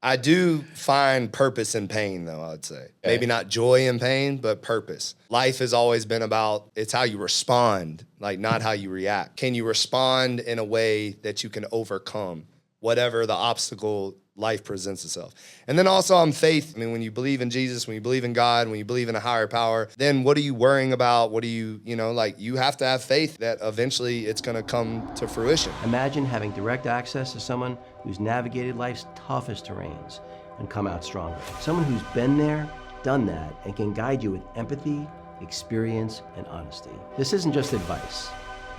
I do find purpose in pain, though, I would say. Okay. Maybe not joy in pain, but purpose. Life has always been about, it's how you respond, like not how you react. Can you respond in a way that you can overcome whatever the obstacle life presents itself? And then also on faith. I mean, when you believe in Jesus, when you believe in God, when you believe in a higher power, then what are you worrying about? What do you like you have to have faith that eventually it's going to come to fruition. Imagine having direct access to someone who's navigated life's toughest terrains and come out stronger. Someone who's been there, done that, and can guide you with empathy, experience, and honesty. This isn't just advice.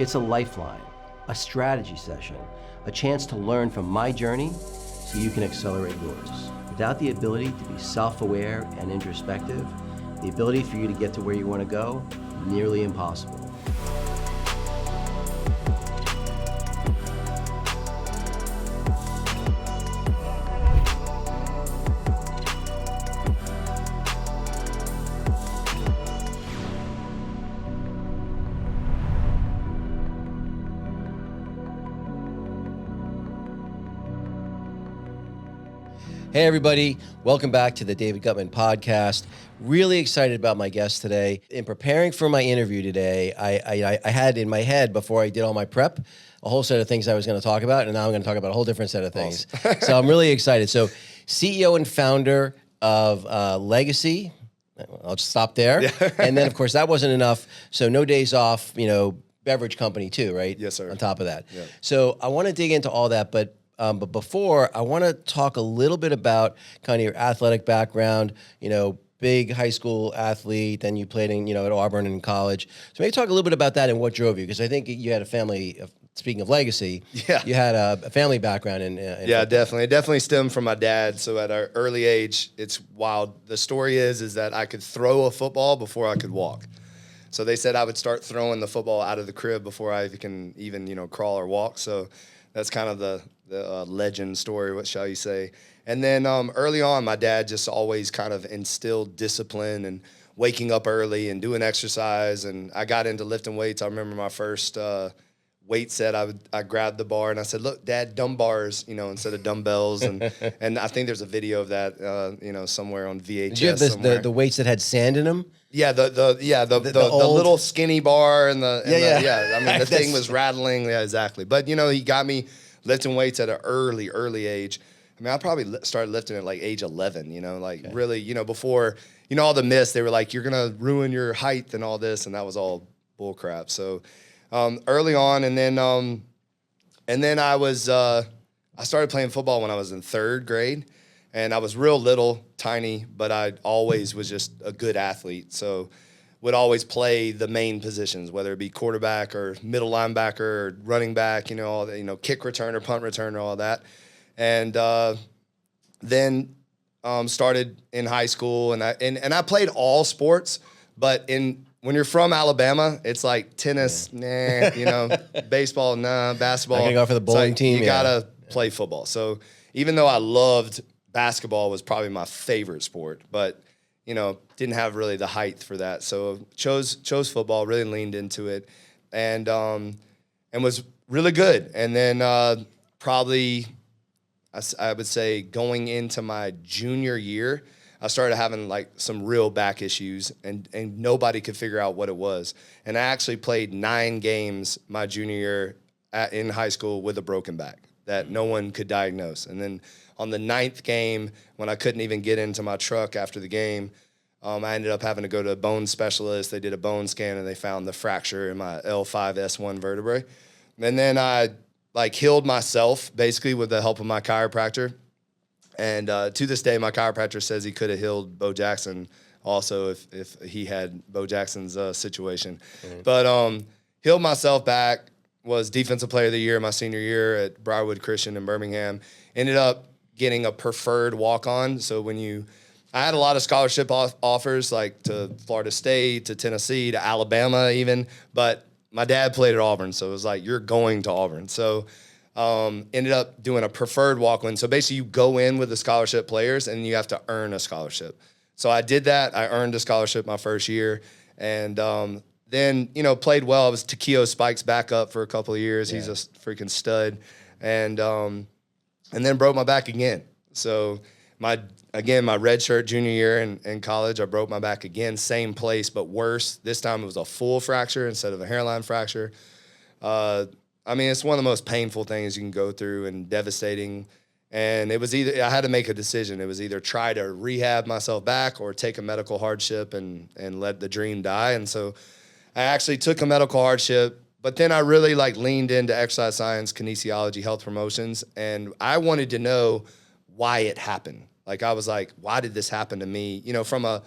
It's a lifeline, a strategy session, a chance to learn from my journey so you can accelerate yours. Without the ability to be self-aware and introspective, the ability for you to get to where you want to go, nearly impossible. Hey everybody, welcome back to the David Guttman podcast. Really excited about my guest today. In preparing for my interview today, I had in my head, before I did all my prep, a whole set of things I was going to talk about, and now I'm going to talk about a whole different set of things. Awesome. So I'm really excited. So CEO and founder of Legacy, I'll just stop there. Yeah. And then of course that wasn't enough, so No Days Off, beverage company too, right? Yes, sir. On top of that. Yeah. So I want to dig into all that, but before, I want to talk a little bit about kind of your athletic background, big high school athlete, then you played in, at Auburn and in college. So maybe talk a little bit about that and what drove you, because I think you had a family, speaking of legacy, yeah, you had a family background in yeah, football. Definitely. It definitely stemmed from my dad. So at an early age, it's wild. The story is that I could throw a football before I could walk. So they said I would start throwing the football out of the crib before I can even, crawl or walk. So that's kind of the legend story, what shall you say. And then early on, my dad just always kind of instilled discipline and waking up early and doing exercise. And I got into lifting weights. I remember my first weight set, I grabbed the bar and I said, "Look, Dad, dumb bars, instead of dumbbells." And I think there's a video of that, somewhere on VHS. Did you have the weights that had sand in them? Yeah, the little skinny bar and the I mean, the thing was rattling. Yeah, exactly. But he got me lifting weights at an early age. I mean, I probably started lifting at like age 11. Really, before all the myths. They were like, "You're gonna ruin your height and all this," and that was all bull crap. So early on, and then I started playing football when I was in third grade. And I was real little, tiny, but I always was just a good athlete. So would always play the main positions, whether it be quarterback or middle linebacker or running back, all that, kick returner, punt returner, all that. And then started in high school, and I played all sports, but when you're from Alabama, it's like tennis, baseball, basketball. I can go for the bowling team. You gotta play football. So even though I loved basketball, was probably my favorite sport, but didn't have really the height for that. So chose football, really leaned into it, and was really good. And then probably I would say going into my junior year, I started having like some real back issues, and nobody could figure out what it was. And I actually played 9 games my junior year in high school with a broken back that no one could diagnose. And then on the 9th game, when I couldn't even get into my truck after the game, I ended up having to go to a bone specialist. They did a bone scan, and they found the fracture in my L5-S1 vertebrae. And then I healed myself basically with the help of my chiropractor. And to this day, my chiropractor says he could have healed Bo Jackson also if he had Bo Jackson's situation. Mm-hmm. But healed myself back, was Defensive Player of the Year my senior year at Briarwood Christian in Birmingham. Ended up getting a preferred walk-on. So I had a lot of scholarship offers, like to Florida State, to Tennessee, to Alabama even, but my dad played at Auburn, so it was like, you're going to Auburn. So ended up doing a preferred walk-on. So basically you go in with the scholarship players and you have to earn a scholarship. So I did that. I earned a scholarship my first year, and then, played well. I was Takeo Spike's backup for a couple of years. Yeah. He's a freaking stud. And then broke my back again. So my redshirt junior year in college, I broke my back again, same place, but worse. This time it was a full fracture instead of a hairline fracture. I mean, it's one of the most painful things you can go through and devastating. And it was I had to make a decision. It was either try to rehab myself back or take a medical hardship and let the dream die. And so I actually took a medical hardship, but then I really leaned into exercise science, kinesiology, health promotions. And I wanted to know why it happened. I was like, why did this happen to me? From a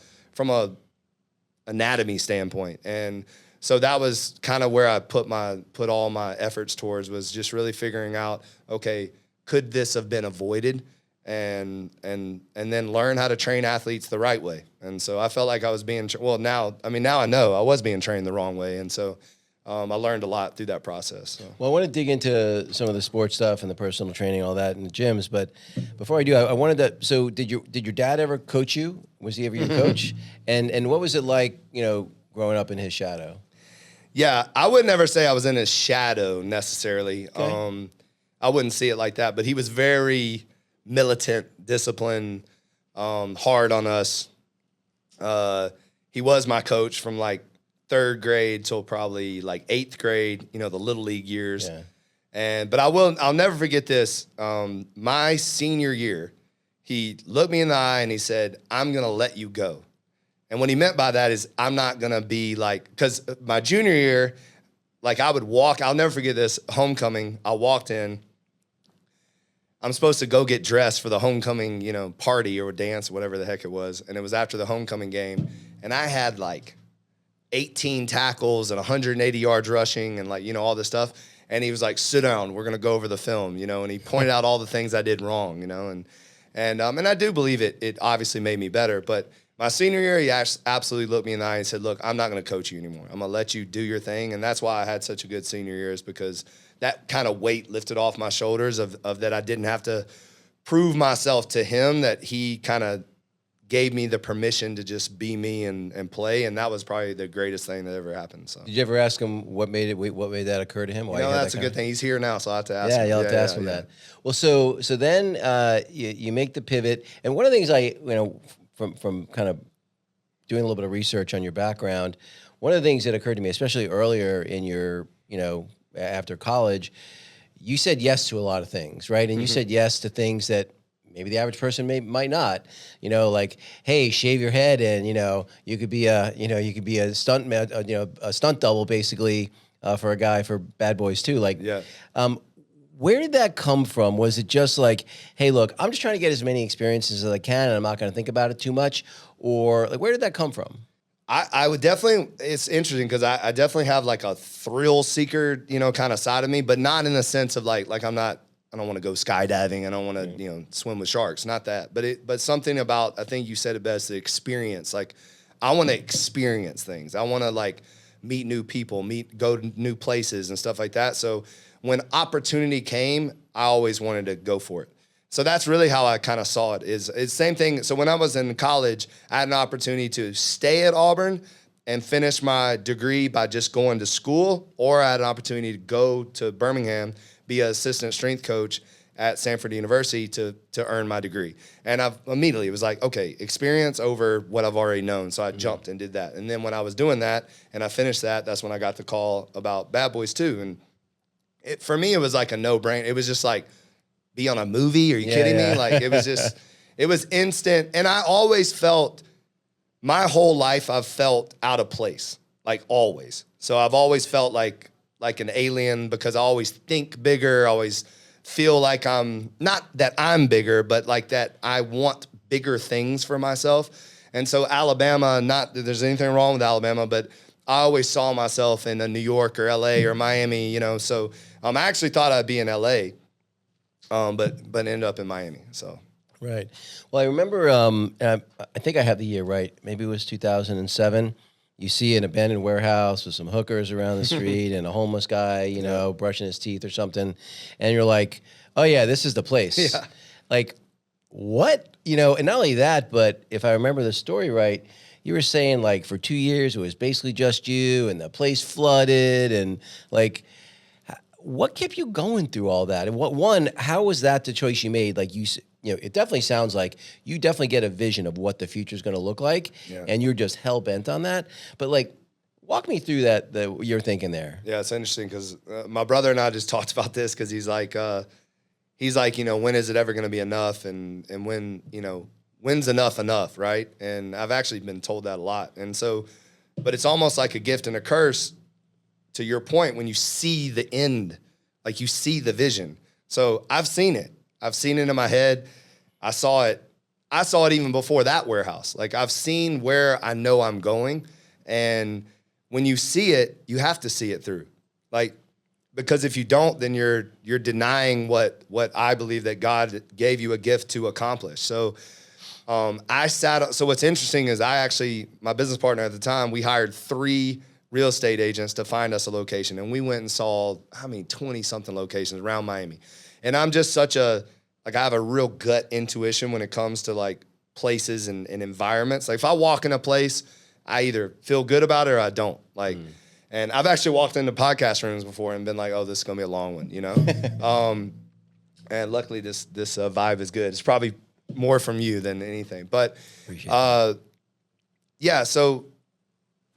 anatomy standpoint. And so that was kind of where I put all my efforts towards, was just really figuring out, okay, could this have been avoided, and then learn how to train athletes the right way. And so I felt like I was being now I know I was being trained the wrong way, and so I learned a lot through that process. So. Well, I want to dig into some of the sports stuff and the personal training, all that in the gyms. But before I do, I wanted to. So, did your dad ever coach you? Was he ever your coach? And what was it like, growing up in his shadow? Yeah, I would never say I was in his shadow necessarily. Okay. I wouldn't see it like that, but he was very militant, disciplined, hard on us. He was my coach from third grade till probably 8th grade, the little league years. Yeah. But I'll never forget this. My senior year, he looked me in the eye and he said, "I'm going to let you go." And what he meant by that is I'm not going to be because my junior year, I would walk, I'll never forget this, homecoming, I walked in, I'm supposed to go get dressed for the homecoming, party or dance, whatever the heck it was. And it was after the homecoming game. And I had 18 tackles and 180 yards rushing and all this stuff. And he was like, "Sit down, we're going to go over the film," and he pointed out all the things I did wrong, and I do believe it obviously made me better. But my senior year, he absolutely looked me in the eye and said, "Look, I'm not going to coach you anymore. I'm going to let you do your thing." And that's why I had such a good senior year, is because that kind of weight lifted off my shoulders of that I didn't have to prove myself to him, that he kind of gave me the permission to just be me and play. And that was probably the greatest thing that ever happened. So, Did you ever ask him what made that occur to him? Why that's a good thing. He's here now, so I have to ask him. Yeah, you'll have to ask him that. Well, so then you make the pivot. And one of the things from kind of doing a little bit of research on your background, one of the things that occurred to me, especially earlier in your, after college, you said yes to a lot of things, right? And you said yes to things that maybe the average person might not, hey, shave your head, and you could be a stunt man, a stunt double basically for a guy for Bad Boys too. Where did that come from? Was it just hey, look, I'm just trying to get as many experiences as I can, and I'm not going to think about it too much? Or where did that come from? I would definitely, it's interesting because I definitely have a thrill seeker, kind of side of me, but not in the sense of I don't want to go skydiving. I don't want to, swim with sharks. Not that, but something about, I think you said it best, the experience. I want to experience things. I want to meet new people, go to new places and stuff like that. So when opportunity came, I always wanted to go for it. So that's really how I kind of saw it. It's the same thing. So when I was in college, I had an opportunity to stay at Auburn and finish my degree by just going to school, or I had an opportunity to go to Birmingham, be an assistant strength coach at Sanford University to earn my degree. And I immediately was like, okay, experience over what I've already known. So I jumped and did that. And then when I was doing that and I finished that, that's when I got the call about Bad Boys 2. And for me, it was a no-brainer. It was just be on a movie? Are you kidding me? It was just, it was instant. And I always felt, my whole life, I've felt out of place, always. So I've always felt like an alien, because I always think bigger. I always feel like I'm, not that I'm bigger, but that I want bigger things for myself. And so Alabama, not that there's anything wrong with Alabama, but I always saw myself in a New York or LA or Miami, So I actually thought I'd be in LA. But ended up in Miami. So right. Well, I remember. I think I have the year right. Maybe it was 2007. You see an abandoned warehouse with some hookers around the street and a homeless guy, brushing his teeth or something, and you're like, "Oh yeah, this is the place." Yeah. What? And not only that, but if I remember the story right, you were saying for 2 years it was basically just you, and the place flooded, and what kept you going through all that? And how was that the choice you made? it definitely sounds like you definitely get a vision of what the future is going to look like, and you're just hell bent on that. But like, walk me through that you're thinking there. Yeah, it's interesting because my brother and I just talked about this because he's like, when is it ever going to be enough, and when, when's enough, right? And I've actually been told that a lot, and so, but it's almost like a gift and a curse. To your point, when you see the end, like you see the vision. So I've seen it. I've seen it in my head. I saw it even before that warehouse. Like I've seen where I know I'm going. And when you see it, you have to see it through. Like, because if you don't, then you're denying what I believe that God gave you a gift to accomplish. So so what's interesting is my business partner at the time, we hired 3 real estate agents to find us a location. And we went and saw, 20 something locations around Miami. And I'm just I have a real gut intuition when it comes to like places and environments. Like if I walk in a place, I either feel good about it or I don't. Like, and I've actually walked into podcast rooms before and been like, oh, this is going to be a long one, and luckily this vibe is good. It's probably more from you than anything, but, so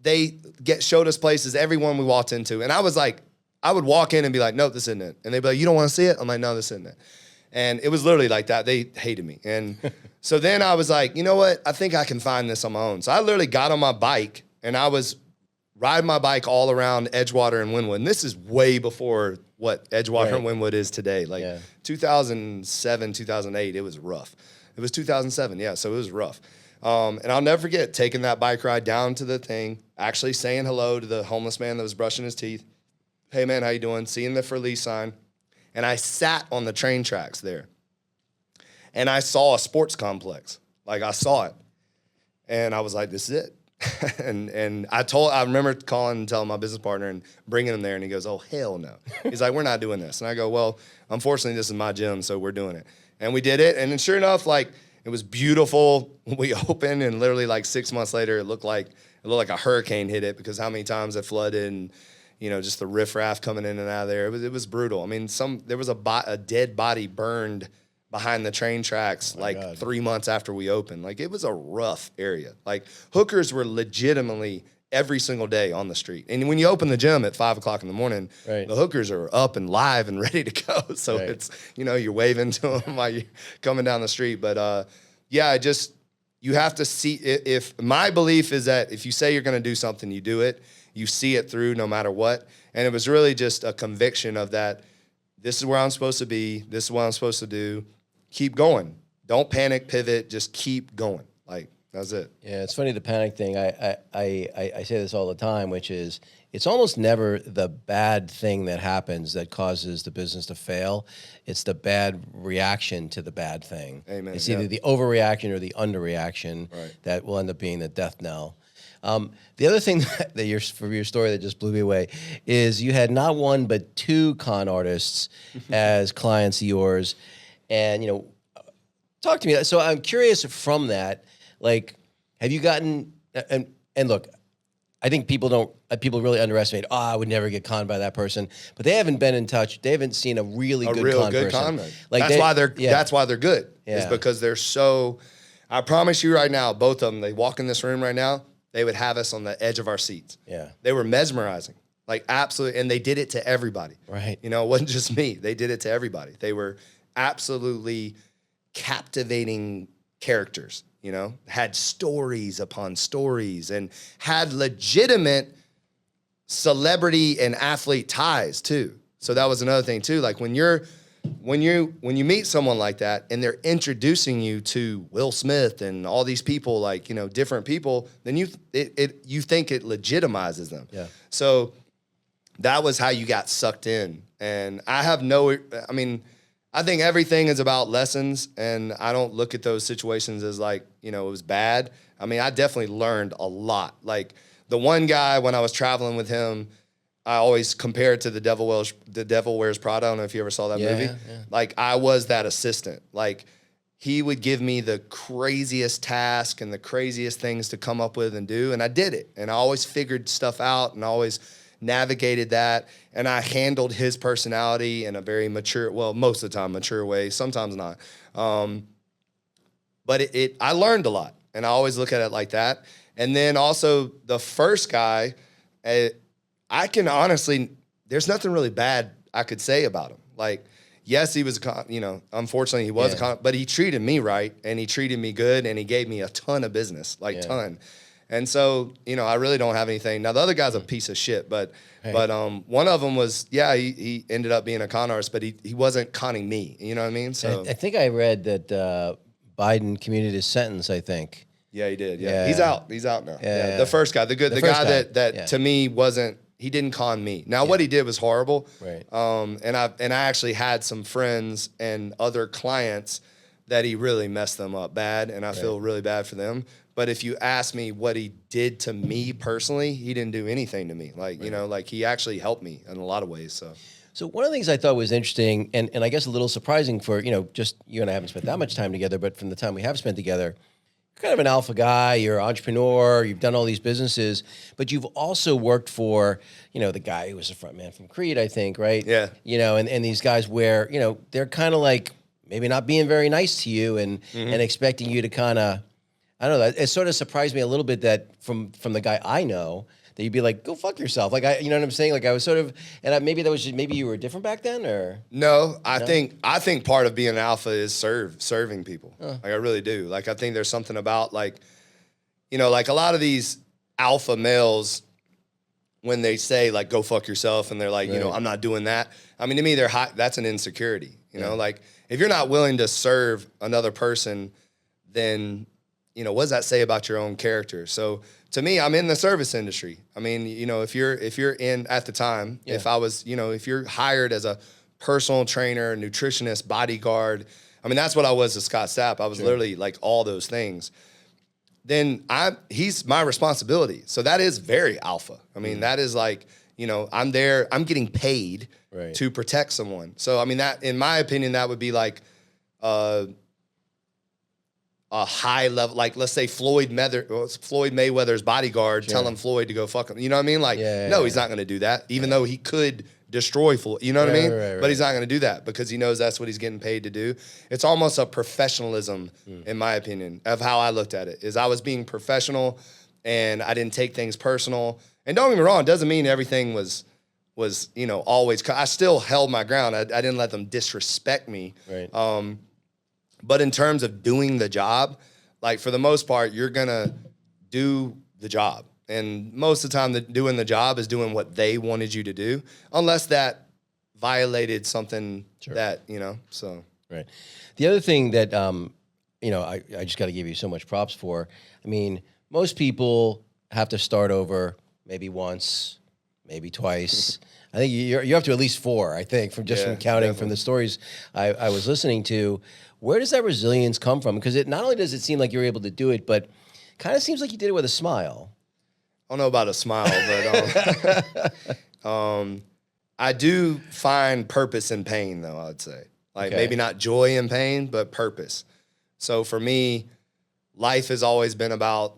they showed us places, everyone we walked into. And I was like, I would walk in and be like, no, this isn't it. And they'd be like, you don't want to see it? I'm like, no, this isn't it. And it was literally like that. They hated me. And so then I was like, you know what? I think I can find this on my own. So I literally got on my bike and I was riding my bike all around Edgewater and Wynwood. And this is way before what Edgewater and Wynwood is today. Like 2007, 2008, it was rough. It was 2007, yeah, so it was rough. And I'll never forget taking that bike ride down to the thing, actually saying hello to the homeless man that was brushing his teeth. Hey, man, how you doing? Seeing the for lease sign. And I sat on the train tracks there. And I saw a sports complex. Like, I saw it. And I was like, this is it. and I remember calling and telling my business partner and bringing him there. And he goes, oh, hell no. He's like, we're not doing this. And I go, well, unfortunately, this is my gym, so we're doing it. And we did it. And then sure enough, like, it was beautiful. We opened, and literally like 6 months later, it looked like a hurricane hit it because how many times it flooded and, just the riffraff coming in and out of there. It was brutal. I mean, there was a dead body burned behind the train tracks 3 months after we opened. Like, it was a rough area. Like, hookers were legitimately every single day on the street. And when you open the gym at 5 o'clock in the morning, the hookers are up and live and ready to go. So it's, you're waving to them while you're coming down the street. But you have to see, if my belief is that if you say you're going to do something, you do it, you see it through no matter what. And it was really just a conviction of that. This is where I'm supposed to be. This is what I'm supposed to do. Keep going. Don't panic, pivot, just keep going. Like, that's it. Yeah, it's funny, the panic thing. I say this all the time, which is it's almost never the bad thing that happens that causes the business to fail. It's the bad reaction to the bad thing. Amen. It's either the overreaction or the underreaction that will end up being the death knell. The other thing for your story that just blew me away is you had not one but 2 con artists as clients of yours, and talk to me. So I'm curious from that. Like, have you gotten, and look, I think people really underestimate, I would never get conned by that person, but they haven't been in touch. They haven't seen a really good con person. Like, that's why they're good. Is because they're so, I promise you right now, both of them, they walk in this room right now, they would have us on the edge of our seats. Yeah. They were mesmerizing. Like, absolutely, and they did it to everybody. Right. It wasn't just me. They did it to everybody. They were absolutely captivating characters. Had stories upon stories and had legitimate celebrity and athlete ties too. So that was another thing too. Like when you meet someone like that and they're introducing you to Will Smith and all these people, like, different people, then you think it legitimizes them. Yeah. So that was how you got sucked in. And I think everything is about lessons, and I don't look at those situations as like, it was bad. I mean, I definitely learned a lot. Like, the one guy, when I was traveling with him, I always compare it to The Devil Wears Prada. I don't know if you ever saw that movie. Yeah. Like, I was that assistant. Like, he would give me the craziest task and the craziest things to come up with and do, and I did it. And I always figured stuff out and always navigated that, and I handled his personality in a very mature, well, most of the time mature way, sometimes not. but I learned a lot, and I always look at it like that. And then also the first guy, I can honestly, there's nothing really bad I could say about him. Like, yes, he was, unfortunately he was but he treated me right, and he treated me good, and he gave me a ton of business, ton. And so, I really don't have anything. Now, the other guy's a piece of shit, but one of them was, he ended up being a con artist, but he wasn't conning me. You know what I mean? So I think I read that Biden commuted his sentence, I think. Yeah, he did. Yeah. He's out. He's out now. Yeah. The first guy, the guy that to me he didn't con me. Now, what he did was horrible. Right. And I actually had some friends and other clients that he really messed them up bad, and I feel really bad for them. But if you ask me what he did to me personally, he didn't do anything to me. Like, he actually helped me in a lot of ways. So one of the things I thought was interesting, and I guess a little surprising for, just you and I haven't spent that much time together, but from the time we have spent together, you're kind of an alpha guy, you're an entrepreneur, you've done all these businesses, but you've also worked for, the guy who was the front man from Creed, I think, right? Yeah. And these guys where, they're kind of like maybe not being very nice to you and expecting you to kind of, I don't know, it sort of surprised me a little bit that from the guy I know, that you'd be like, go fuck yourself. Like, you know what I'm saying? Like, I was sort of, and maybe that was just, maybe you were different back then, or? No, I think part of being an alpha is serving people. Like, I really do. Like, I think there's something about, like, like a lot of these alpha males, when they say, like, go fuck yourself, and they're like, I'm not doing that. I mean, to me, that's an insecurity. You know, like, if you're not willing to serve another person, then, what does that say about your own character? So to me, I'm in the service industry. I mean, if you're in at the time, if I was, if you're hired as a personal trainer, nutritionist, bodyguard, I mean, that's what I was to Scott Stapp. I was literally like all those things. Then he's my responsibility. So that is very alpha. I mean, that is like, I'm there, I'm getting paid to protect someone. So, I mean, that, in my opinion, that would be like, a high level, like, let's say Floyd Mayweather's bodyguard telling Floyd to go fuck him. You know what I mean? Like, he's not going to do that, even though he could destroy Floyd. You know what I mean? But he's not going to do that because he knows that's what he's getting paid to do. It's almost a professionalism, in my opinion, of how I looked at it. Is I was being professional, and I didn't take things personal. And don't get me wrong, it doesn't mean everything was always. I still held my ground. I didn't let them disrespect me. Right. But in terms of doing the job, like, for the most part, you're going to do the job. And most of the time, doing the job is doing what they wanted you to do, unless that violated something that, so. Right. The other thing that, I just got to give you so much props for, I mean, most people have to start over maybe once, maybe twice. I think you're up to at least 4, I think, from counting definitely. From the stories I was listening to. Where does that resilience come from? Because not only does it seem like you're able to do it, but kind of seems like you did it with a smile. I don't know about a smile, but I do find purpose in pain, though, I would say. Like, maybe not joy in pain, but purpose. So for me, life has always been about,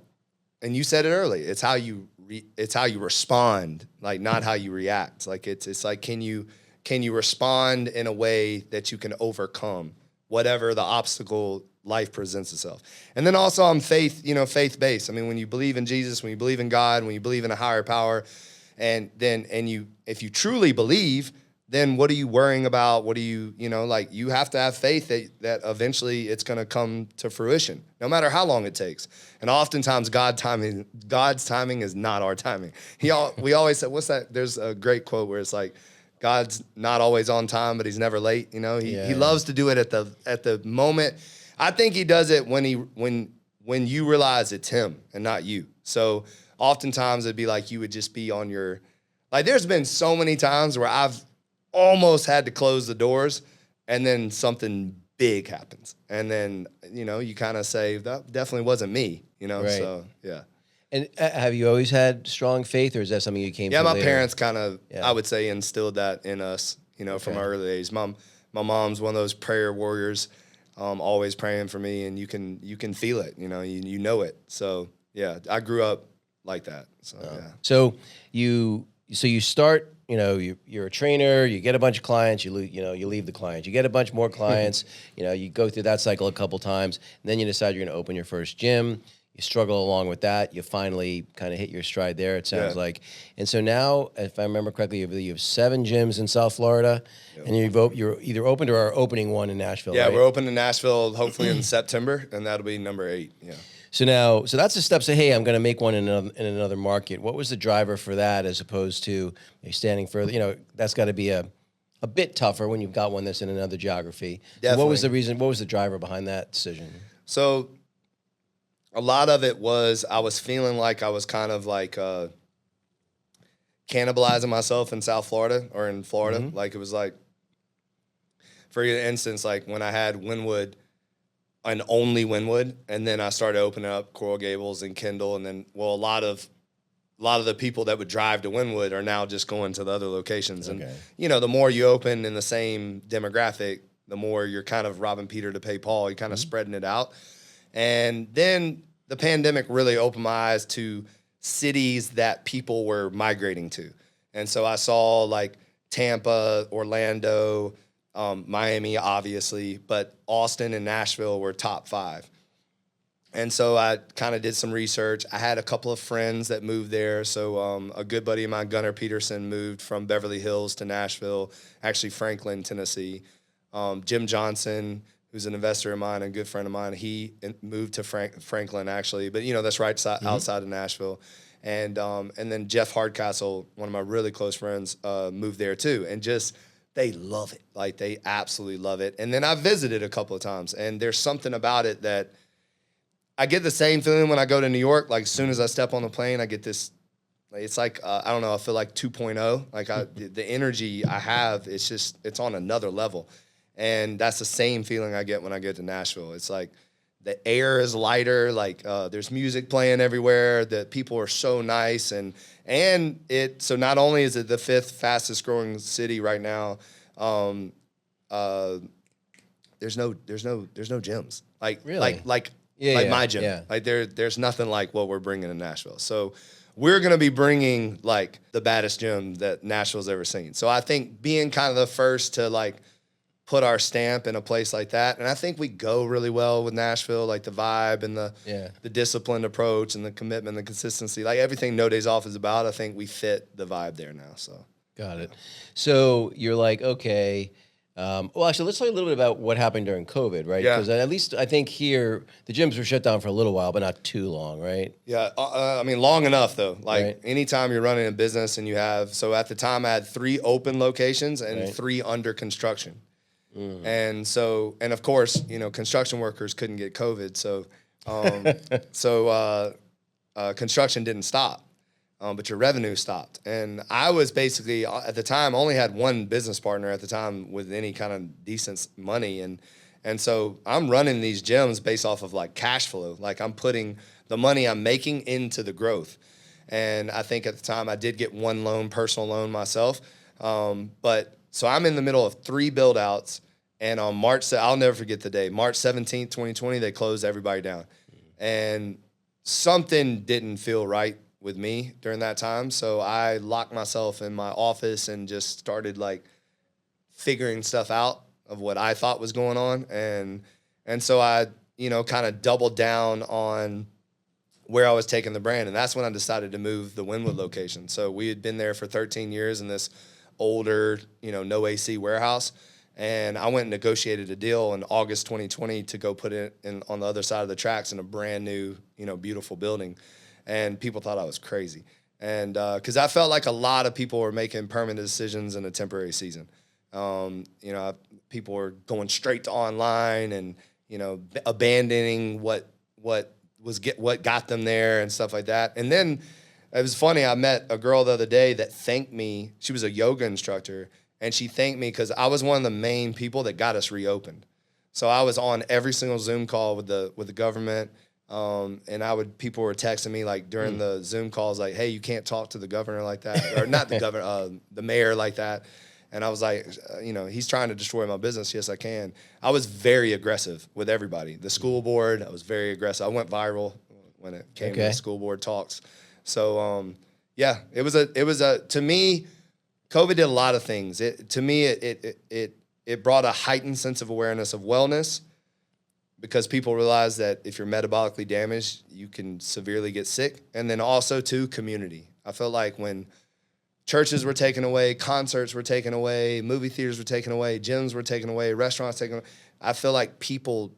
and you said it early, it's how you respond, like, not how you react. Like, it's like, can you respond in a way that you can overcome whatever the obstacle life presents itself? And then also, I'm faith-based. I mean, when you believe in Jesus, when you believe in God, when you believe in a higher power, if you truly believe, then what are you worrying about? What do you you have to have faith that eventually it's going to come to fruition, no matter how long it takes. And oftentimes God's timing is not our timing. We always say, what's that? There's a great quote where it's like, God's not always on time, but he's never late. He loves to do it at the moment. I think he does it when you realize it's him and not you. So oftentimes it'd be like you would just be on your, like, there's been so many times where I've almost had to close the doors, and then something big happens. And then, you kind of say, that definitely wasn't me, Right. So, yeah. And have you always had strong faith, or is that something you came from my later? parents kind of, I would say, instilled that in us, from our early age. My mom's one of those prayer warriors, always praying for me, and you can feel it, you know it. So, yeah, I grew up like that. So, yeah. So you so you start, you're a trainer, you get a bunch of clients, you leave the clients, you get a bunch more clients, you go through that cycle a couple times, and then you decide you're going to open your first gym. You struggle along with that. You finally kind of hit your stride there, it sounds like. And so now, if I remember correctly, you have 7 gyms in South Florida, and you're either opened or are opening one in Nashville, Yeah, right? we're open in Nashville hopefully in September, and that'll be number 8. Yeah. So that's the step. Say, hey, I'm going to make one in another market. What was the driver for that, as opposed to standing further? That's got to be a bit tougher when you've got one that's in another geography. So what was the reason? What was the driver behind that decision? So a lot of it was I was feeling like I was kind of like cannibalizing myself in South Florida or in Florida. Like it was like, for instance, like when I had Wynwood and only Wynwood, and then I started opening up Coral Gables and Kendall, and then a lot of the people that would drive to Wynwood are now just going to the other locations. And the more you open in the same demographic, the more you're kind of robbing Peter to pay Paul. You're kind of spreading it out. And then the pandemic really opened my eyes to cities that people were migrating to. And so I saw like Tampa, Orlando, Miami, obviously, but Austin and Nashville were top 5. And so I kind of did some research. I had a couple of friends that moved there. So a good buddy of mine, Gunnar Peterson, moved from Beverly Hills to Nashville, actually Franklin, Tennessee. Jim Johnson, who's an investor of mine and a good friend of mine, he moved to Franklin, actually. But, that's right outside of Nashville. And then Jeff Hardcastle, one of my really close friends, moved there too. And just they love it. Like, they absolutely love it. And then I visited a couple of times, and there's something about it that I get the same feeling when I go to New York. Like, as soon as I step on the plane, I get this, it's like, I don't know, I feel like 2.0. Like, the energy I have, it's on another level. And that's the same feeling I get when I get to Nashville. It's like the air is lighter, like there's music playing everywhere, the people are so nice, and so not only is it the 5th fastest growing city right now, there's no gyms. Like really? like my gym. Yeah. Like there's nothing like what we're bringing in Nashville. So we're going to be bringing like the baddest gym that Nashville's ever seen. So I think being kind of the first to like put our stamp in a place like that, and I think we go really well with Nashville, like the vibe and the disciplined approach and the commitment, the consistency, like everything No Days Off is about. I think we fit the vibe there now. So got it. So you're like, okay. Well, actually, let's talk a little bit about what happened during COVID, right? Yeah. Because at least I think here the gyms were shut down for a little while, but not too long, right? Yeah, I mean, long enough though. Like right. Anytime you're running a business and you have, so at the time I had 3 open locations and 3 under construction. And so, and of course, construction workers couldn't get COVID. So, construction didn't stop, but your revenue stopped. And I was basically, at the time, only had one business partner at the time with any kind of decent money. And so I'm running these gyms based off of like cash flow. Like I'm putting the money I'm making into the growth. And I think at the time I did get one personal loan myself. But so I'm in the middle of 3 build outs, and on I'll never forget the day, March 17th, 2020, they closed everybody down. And something didn't feel right with me during that time. So I locked myself in my office and just started like figuring stuff out of what I thought was going on. And so I, kind of doubled down on where I was taking the brand. And that's when I decided to move the Wynwood location. So we had been there for 13 years in this older, no AC warehouse. And I went and negotiated a deal in August 2020 to go put it on the other side of the tracks in a brand new, beautiful building. And people thought I was crazy. And because I felt like a lot of people were making permanent decisions in a temporary season. People were going straight to online and, abandoning what got them there and stuff like that. And then it was funny. I met a girl the other day that thanked me. She was a yoga instructor, and she thanked me because I was one of the main people that got us reopened. So I was on every single Zoom call with the government, and people were texting me like during the Zoom calls, like, "Hey, you can't talk to the governor like that," or not the governor, the mayor like that. And I was like, he's trying to destroy my business. Yes, I can. I was very aggressive with everybody. The school board, I was very aggressive. I went viral when it came to the school board talks. So, Yeah, it was to me, COVID did a lot of things. It brought a heightened sense of awareness of wellness, because people realize that if you're metabolically damaged, you can severely get sick. And then also too, community. I felt like when churches were taken away, concerts were taken away, movie theaters were taken away, gyms were taken away, restaurants taken away, I feel like people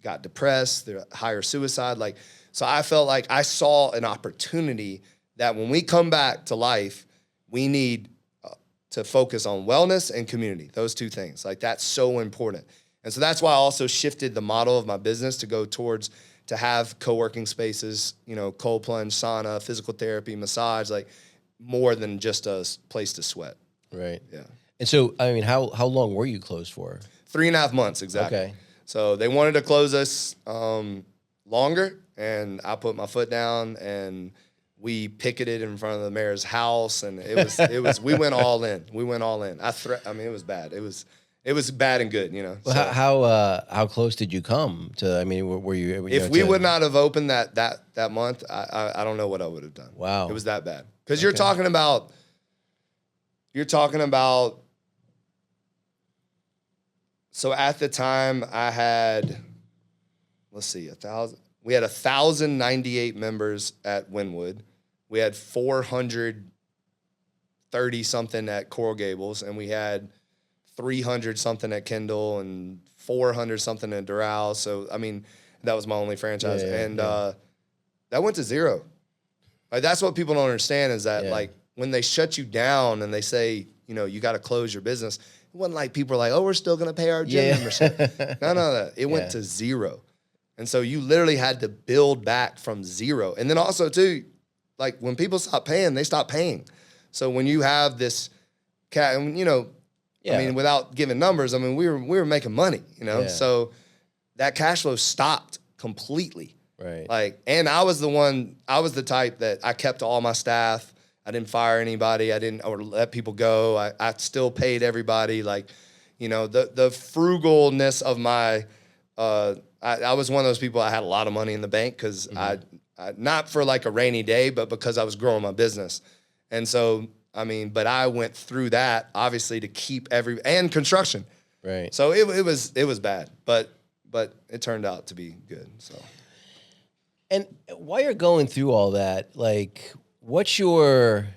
got depressed, they're higher suicide. So I felt like I saw an opportunity that when we come back to life, we need to focus on wellness and community, those two things. Like, that's so important. And so that's why I also shifted the model of my business to go towards to have co-working spaces, cold plunge, sauna, physical therapy, massage, like more than just a place to sweat. Right. Yeah. And so, I mean, how long were you closed for? 3.5 months, exactly. Okay. So they wanted to close us longer, and I put my foot down, and we picketed in front of the mayor's house, and it was we went all in. We went all in. I mean, it was bad. It was bad and good, Well, so, how close did you come to? I mean, were you? If we would not have opened that month, I don't know what I would have done. Wow, it was that bad. Because you're talking about. So at the time, I had, let's see, 1,000. We had 1,098 members at Wynwood. We had 430 something at Coral Gables, and we had 300 something at Kendall and 400 something at Derailed. So I mean, that was my only franchise, that went to zero. Like, that's what people don't understand, is that like when they shut you down and they say, you got to close your business. It wasn't like people were like, oh, we're still going to pay our gym membership. No. It went to zero. And so you literally had to build back from zero. And then also too, like, when people stop paying, they stop paying. So when you have this I mean, without giving numbers, I mean, we were making money, So that cash flow stopped completely. Right. Like, and I was the type that I kept all my staff. I didn't fire anybody. Or let people go. I still paid everybody. Like, the frugalness of my, I was one of those people. I had a lot of money in the bank because I not for like a rainy day, but because I was growing my business. And so, I mean, but I went through that obviously to keep and construction. Right. So it was bad, but it turned out to be good. So. And while you're going through all that, like, what's your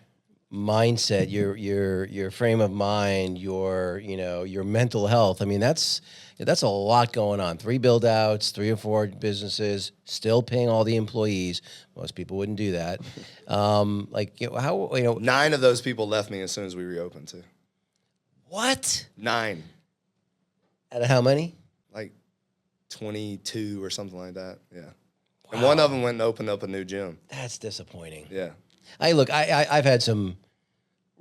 mindset, your frame of mind, your mental health? I mean, that's a lot going on. 3 build outs, 3 or 4 businesses, still paying all the employees. Most people wouldn't do that. Like, how 9 of those people left me as soon as we reopened too. What? 9. Out of how many? Like 22 or something like that. Yeah. Wow. And one of them went and opened up a new gym. That's disappointing. Yeah. I've had some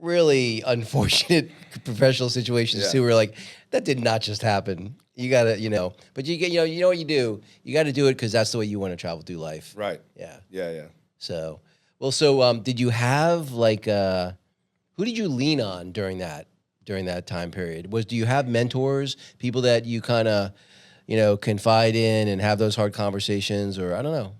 really unfortunate professional situations too, where like, that did not just happen. You gotta, but you get, you know what you do. You got to do it because that's the way you want to travel through life. Right. Yeah. Yeah. So, did you have like, who did you lean on during that time period? Do you have mentors, people that you kind of, confide in and have those hard conversations, or I don't know?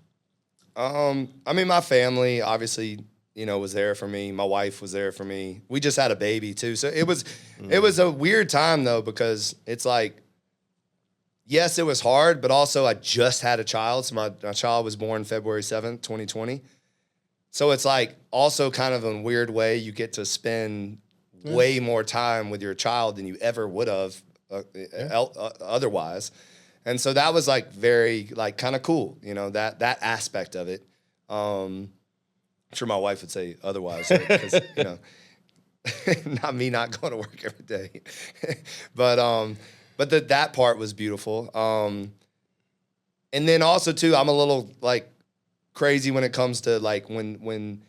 I mean, my family obviously, was there for me. My wife was there for me. We just had a baby too. So it was a weird time though, because it's like, yes, it was hard, but also I just had a child. So my child was born February 7th, 2020. So it's like also kind of in a weird way, you get to spend way more time with your child than you ever would have otherwise. And so that was like very like kind of cool, that aspect of it. I'm sure my wife would say otherwise, because not me not going to work every day, but that part was beautiful. And then also too, I'm a little like crazy when it comes to like when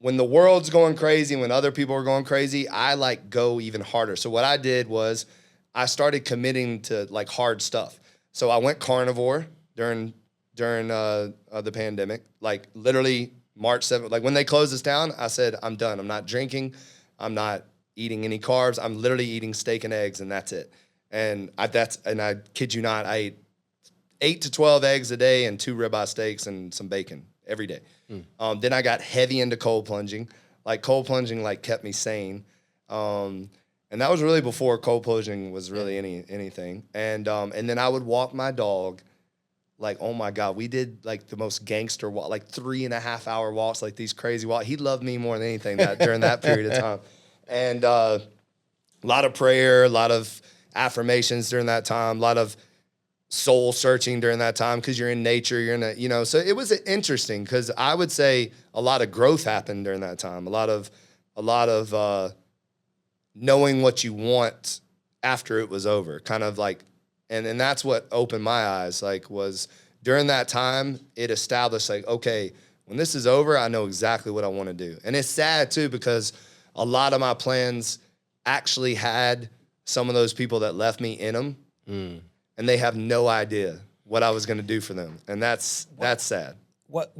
the world's going crazy, when other people are going crazy, I like go even harder. So what I did was I started committing to like hard stuff. So I went carnivore during the pandemic, like literally March 7th. Like when they closed us down, I said, I'm done. I'm not drinking. I'm not eating any carbs. I'm literally eating steak and eggs, and that's it. And I kid you not, I ate 8 to 12 eggs a day and 2 ribeye steaks and some bacon every day. Then I got heavy into cold plunging. like cold plunging like kept me sane. And that was really before cold plunging was really anything. And then I would walk my dog, like, oh my God, we did like the most gangster walk, like 3.5 hour walks, like these crazy walks. He loved me more than anything during that period of time. And a lot of prayer, a lot of affirmations during that time, a lot of soul searching during that time, because you're in nature, you're in a, you know, so it was interesting, because I would say a lot of growth happened during that time. A lot of knowing what you want after it was over, kind of like, and that's what opened my eyes, like, was during that time, it established, like, okay, when this is over, I know exactly what I want to do. And it's sad too, because a lot of my plans actually had some of those people that left me in them, and they have no idea what I was going to do for them. And that's sad. What?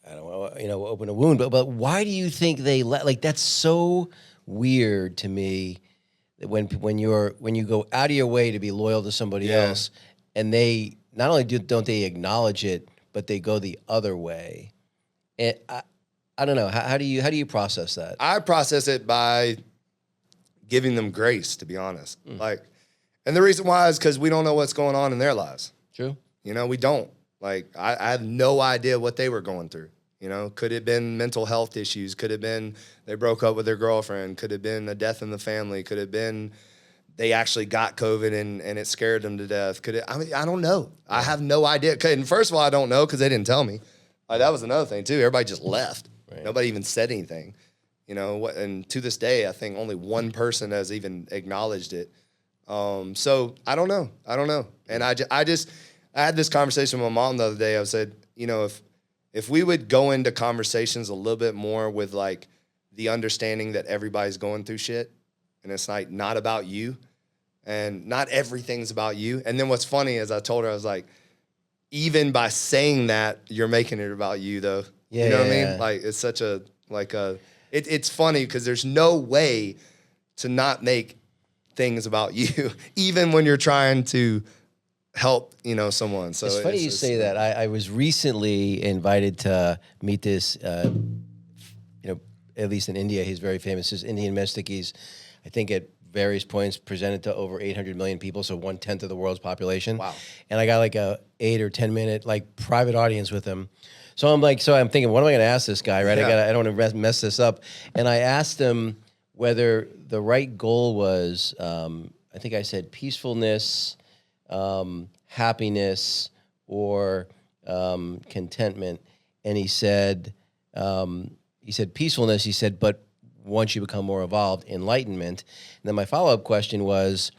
I don't want to, open a wound, but why do you think they like? That's so weird to me. That when you go out of your way to be loyal to somebody else, and they not only don't they acknowledge it, but they go the other way. And I don't know, how do you process that? I process it by giving them grace, to be honest. Like, and the reason why is because we don't know what's going on in their lives. True. We don't. Like, I have no idea what they were going through. Could it have been mental health issues? Could it have been they broke up with their girlfriend? Could it have been a death in the family? Could it have been they actually got COVID and it scared them to death? I don't know. I have no idea. And first of all, I don't know because they didn't tell me. Like, that was another thing too. Everybody just left. Right. Nobody even said anything. And to this day, I think only one person has even acknowledged it. So I don't know. And I had this conversation with my mom the other day. I said, if we would go into conversations a little bit more with like the understanding that everybody's going through shit, and it's like not about you, and not everything's about you. And then what's funny is I told her, I was like, even by saying that, you're making it about you though. Yeah, you know what I mean? yeah. Like, it's such it's funny because there's no way to not make things about you, even when you're trying to help, someone. So it's funny you say that. I was recently invited to meet this, at least in India, he's very famous. This Indian mystic. He's, I think at various points presented to over 800 million people, so 1/10 of the world's population. Wow. And I got like a 8 or 10 minute like private audience with him. So I'm thinking, what am I going to ask this guy, right? Yeah. I don't want to mess this up. And I asked him whether the right goal was, I think I said peacefulness, happiness, or contentment. And he said peacefulness. He said, but once you become more evolved, enlightenment. And then my follow-up question was,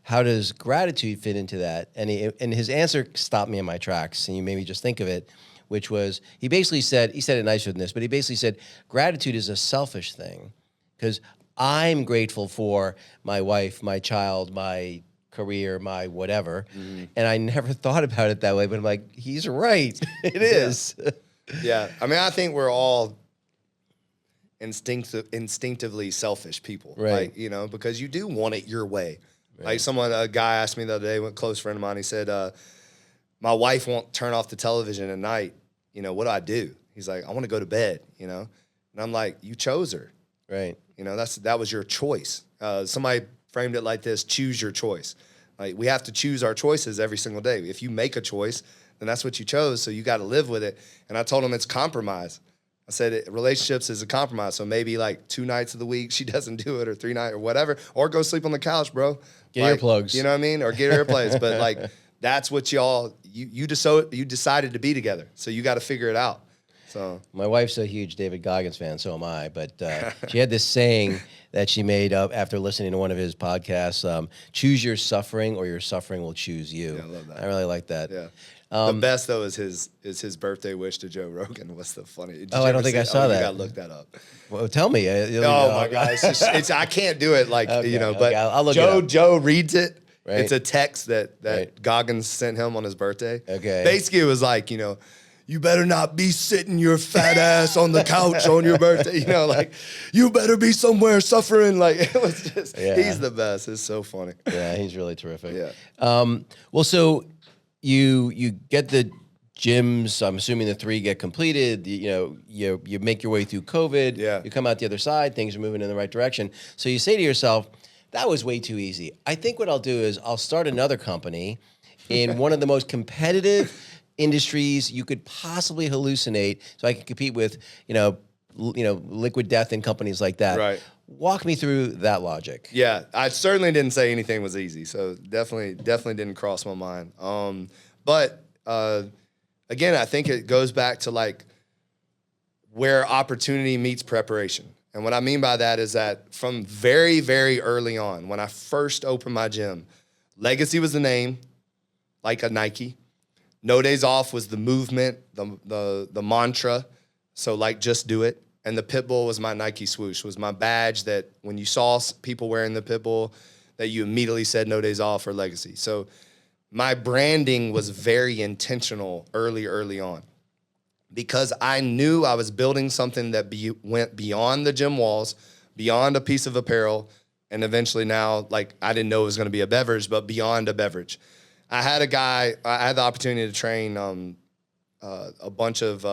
how does gratitude fit into that? And his answer stopped me in my tracks, and you made me just think of it, which was, he said it nicer than this, but he basically said, gratitude is a selfish thing, because I'm grateful for my wife, my child, my career, my whatever. And I never thought about it that way, but I'm like, he's right. It is. Yeah. I mean, I think we're all instinctively selfish people. Right. Like, because you do want it your way. Right. Like a guy asked me the other day, a close friend of mine, he said, my wife won't turn off the television at night. What do I do? He's like, I want to go to bed, And I'm like, you chose her. Right. That was your choice. Somebody framed it like this: choose your choice. Like, we have to choose our choices every single day. If you make a choice, then that's what you chose, so you got to live with it. And I told him it's compromise. I said relationships is a compromise. So maybe like 2 nights of the week she doesn't do it, or 3 nights or whatever, or go sleep on the couch, bro. Get earplugs. You know what I mean? Or get earplugs. But like, that's what you decided to be together. So you got to figure it out. So my wife's a huge David Goggins fan, so am I. But she had this saying that she made up after listening to one of his podcasts: "Choose your suffering, or your suffering will choose you." Yeah, I love that. I really like that. Yeah. The best though is his birthday wish to Joe Rogan. What's the funny? Did Oh, you I ever don't think see I saw that. You got to look that up. Well, tell me. Oh my God, it's I can't do it like Okay, but I'll look it up. Joe reads it. Right. It's a text that Right. Goggins sent him on his birthday. Okay. Basically, it was like, you better not be sitting your fat ass on the couch on your birthday. Like, you better be somewhere suffering. Like, it was just, he's the best. It's so funny. Yeah, he's really terrific. Yeah. Well, so you get the gyms, I'm assuming the 3 get completed. You make your way through COVID. Yeah. You come out the other side. Things are moving in the right direction. So you say to yourself, that was way too easy. I think what I'll do is I'll start another company in one of the most competitive industries you could possibly hallucinate, so I can compete with, Liquid Death and companies like that. Right. Walk me through that logic. Yeah, I certainly didn't say anything was easy, so definitely didn't cross my mind. But again, I think it goes back to like where opportunity meets preparation. And what I mean by that is that from very, very early on, when I first opened my gym, Legacy was the name, like a Nike. No Days Off was the movement, the mantra. So like, just do it. And the Pitbull was my Nike swoosh, was my badge that when you saw people wearing the Pitbull, that you immediately said No Days Off or Legacy. So my branding was very intentional early on, because I knew I was building something that went beyond the gym walls, beyond a piece of apparel, and eventually now, like, I didn't know it was going to be a beverage, but beyond a beverage. I had the opportunity to train a bunch of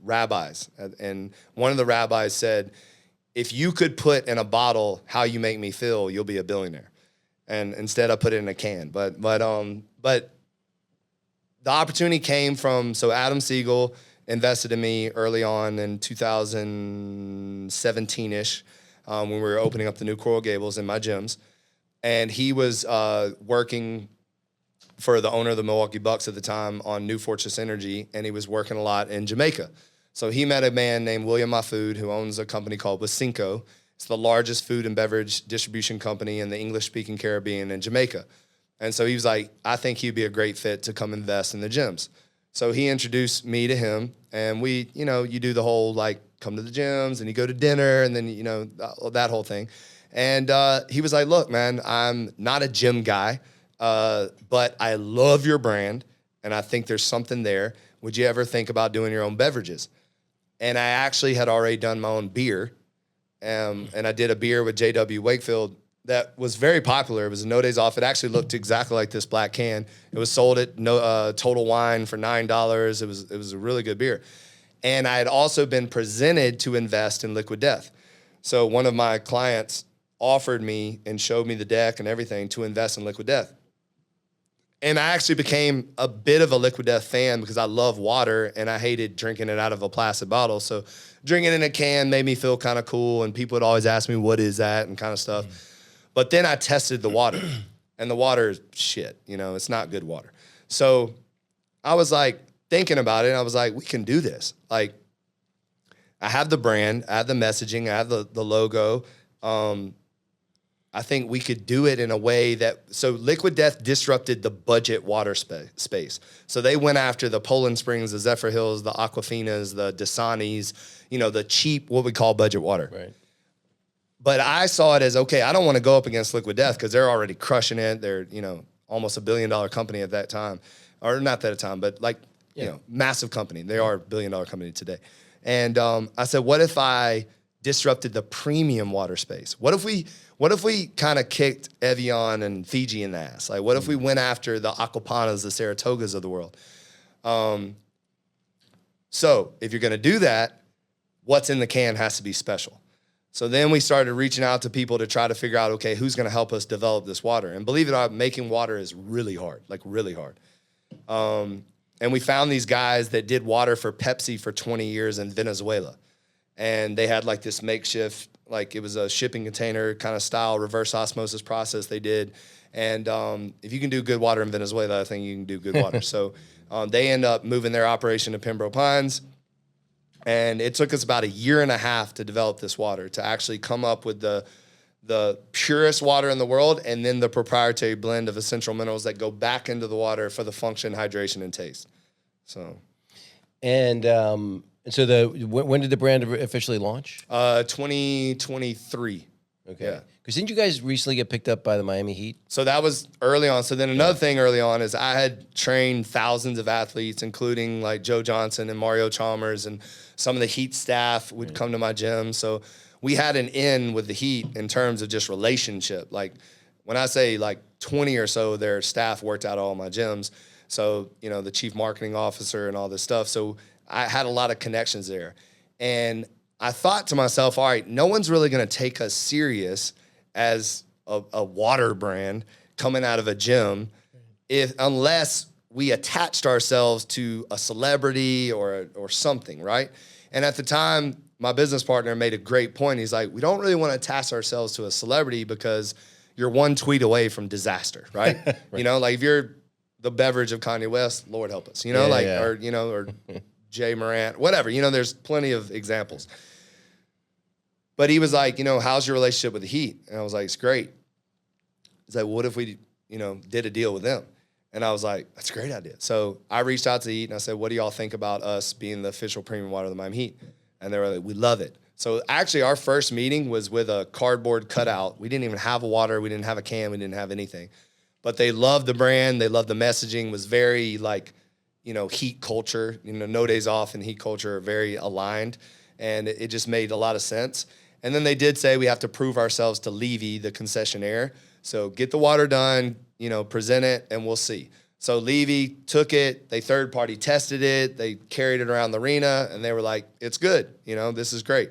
rabbis, and one of the rabbis said, if you could put in a bottle how you make me feel, you'll be a billionaire. And instead I put it in a can. But the opportunity came from, so Adam Siegel invested in me early on in 2017-ish, when we were opening up the new Coral Gables in my gyms. And he was working for the owner of the Milwaukee Bucks at the time on New Fortress Energy, and he was working a lot in Jamaica. So he met a man named William Mafood, who owns a company called Wasinco. It's the largest food and beverage distribution company in the English-speaking Caribbean and Jamaica. And so he was like, I think he'd be a great fit to come invest in the gyms. So he introduced me to him, and we, you do the whole, like, come to the gyms, and you go to dinner, and then, that whole thing. And he was like, look, man, I'm not a gym guy, but I love your brand, and I think there's something there. Would you ever think about doing your own beverages? And I actually had already done my own beer, and I did a beer with J.W. Wakefield that was very popular. It was a No Days Off. It actually looked exactly like this black can. It was sold at Total Wine for $9. It was a really good beer. And I had also been presented to invest in Liquid Death. So one of my clients offered me and showed me the deck and everything to invest in Liquid Death. And I actually became a bit of a Liquid Death fan because I love water and I hated drinking it out of a plastic bottle. So drinking it in a can made me feel kind of cool, and people would always ask me, what is that, and kind of stuff. But then I tested the water, and the water is shit. It's not good water. So I was like thinking about it, and I was like, we can do this. Like, I have the brand, I have the messaging, I have the logo. I think we could do it in a way that, so Liquid Death disrupted the budget water space. So they went after the Poland Springs, the Zephyr Hills, the Aquafinas, the Dasanis, the cheap, what we call budget water. Right. But I saw it as, okay, I don't want to go up against Liquid Death because they're already crushing it. They're, almost $1 billion company at that time. Or not that time, but like, massive company. They are a $1 billion company today. And I said, what if I disrupted the premium water space? What if we kind of kicked Evian and Fiji in the ass? Like, what if we went after the Aquapanas, the Saratogas of the world? So if you're going to do that, what's in the can has to be special. So then we started reaching out to people to try to figure out, okay, who's going to help us develop this water? And believe it or not, making water is really hard, like really hard. And we found these guys that did water for Pepsi for 20 years in Venezuela. And they had like this makeshift, like it was a shipping container kind of style reverse osmosis process they did. And if you can do good water in Venezuela, I think you can do good water. So they end up moving their operation to Pembroke Pines. And it took us about 1.5 years to develop this water, to actually come up with the purest water in the world, and then the proprietary blend of essential minerals that go back into the water for the function, hydration, and taste. So, and so when did the brand officially launch? 2023. Okay. Yeah. Because didn't you guys recently get picked up by the Miami Heat? So that was early on. So then another thing early on is I had trained thousands of athletes, including like Joe Johnson and Mario Chalmers, and some of the Heat staff would come to my gym. So we had an in with the Heat in terms of just relationship. Like when I say like 20 or so of their staff worked out all my gyms, So, the chief marketing officer and all this stuff. So I had a lot of connections there. And I thought to myself, all right, no one's really going to take us serious as a water brand coming out of a gym unless we attached ourselves to a celebrity or something, right? And at the time, my business partner made a great point. He's like, we don't really want to attach ourselves to a celebrity because you're one tweet away from disaster, right? Right. Like if you're the Beverage of Kanye West, Lord help us, or Jay Morant, whatever, there's plenty of examples. But he was like, how's your relationship with the Heat? And I was like, it's great. He's like, well, what if we, did a deal with them? And I was like, that's a great idea. So I reached out to the Heat and I said, what do y'all think about us being the official premium water of the Miami Heat? And they were like, we love it. So actually our first meeting was with a cardboard cutout. We didn't even have a water. We didn't have a can. We didn't have anything. But they loved the brand. They loved the messaging. It was very Heat culture. No days off and Heat culture are very aligned. And it just made a lot of sense. And then they did say we have to prove ourselves to Levy, the concessionaire. So get the water done, present it, and we'll see. So Levy took it. They third-party tested it. They carried it around the arena, and they were like, it's good. This is great.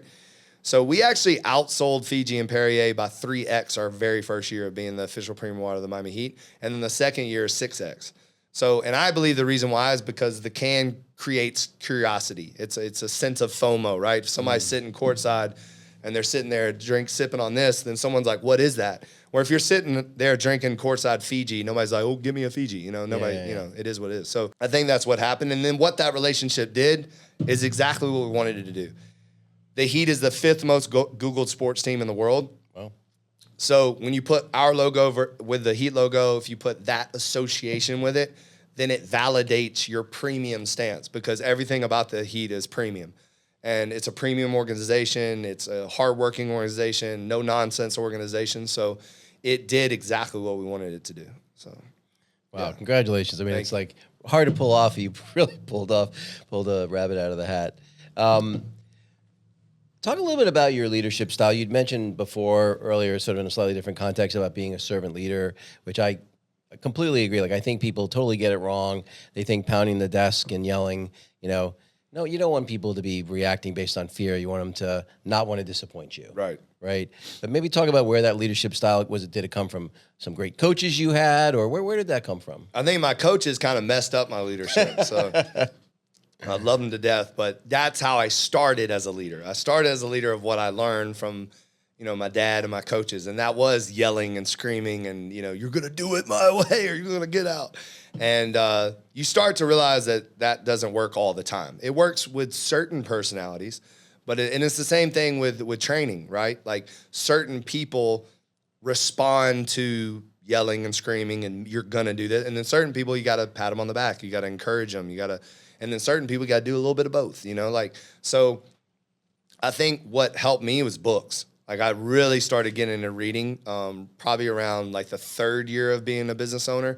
So we actually outsold Fiji and Perrier by 3x our very first year of being the official premium water of the Miami Heat. And then the second year, 6x. So, and I believe the reason why is because the can creates curiosity. It's a sense of FOMO, right? If somebody's sitting courtside and they're sitting there sipping on this, then someone's like, what is that? Or if you're sitting there drinking courtside Fiji, nobody's like, oh, give me a Fiji. Nobody, it is what it is. So I think that's what happened. And then what that relationship did is exactly what we wanted it to do. The Heat is the 5th most Googled sports team in the world. Wow. So when you put our logo with the Heat logo, if you put that association with it, then it validates your premium stance because everything about the Heat is premium. And it's a premium organization. It's a hardworking organization, no nonsense organization. So it did exactly what we wanted it to do. So, wow, yeah. Congratulations. I mean, it's like hard to pull off. You really pulled a rabbit out of the hat. Talk a little bit about your leadership style. You'd mentioned earlier, sort of in a slightly different context, about being a servant leader, which I completely agree. Like, I think people totally get it wrong. They think pounding the desk and yelling, no, you don't want people to be reacting based on fear. You want them to not want to disappoint you. Right. Right. But maybe talk about where that leadership style was. Did it come from some great coaches you had, or where did that come from? I think my coaches kind of messed up my leadership. So I love them to death, but that's how I started as a leader. I started as a leader of what I learned from, my dad and my coaches, and that was yelling and screaming and, you're going to do it my way or you're going to get out. And you start to realize that doesn't work all the time. It works with certain personalities, but it's the same thing with training, right? Like certain people respond to yelling and screaming and you're going to do that. And then certain people, you got to pat them on the back. You got to encourage them. And then certain people, you got to do a little bit of both, so I think what helped me was books. Like I really started getting into reading probably around like the 3rd year of being a business owner.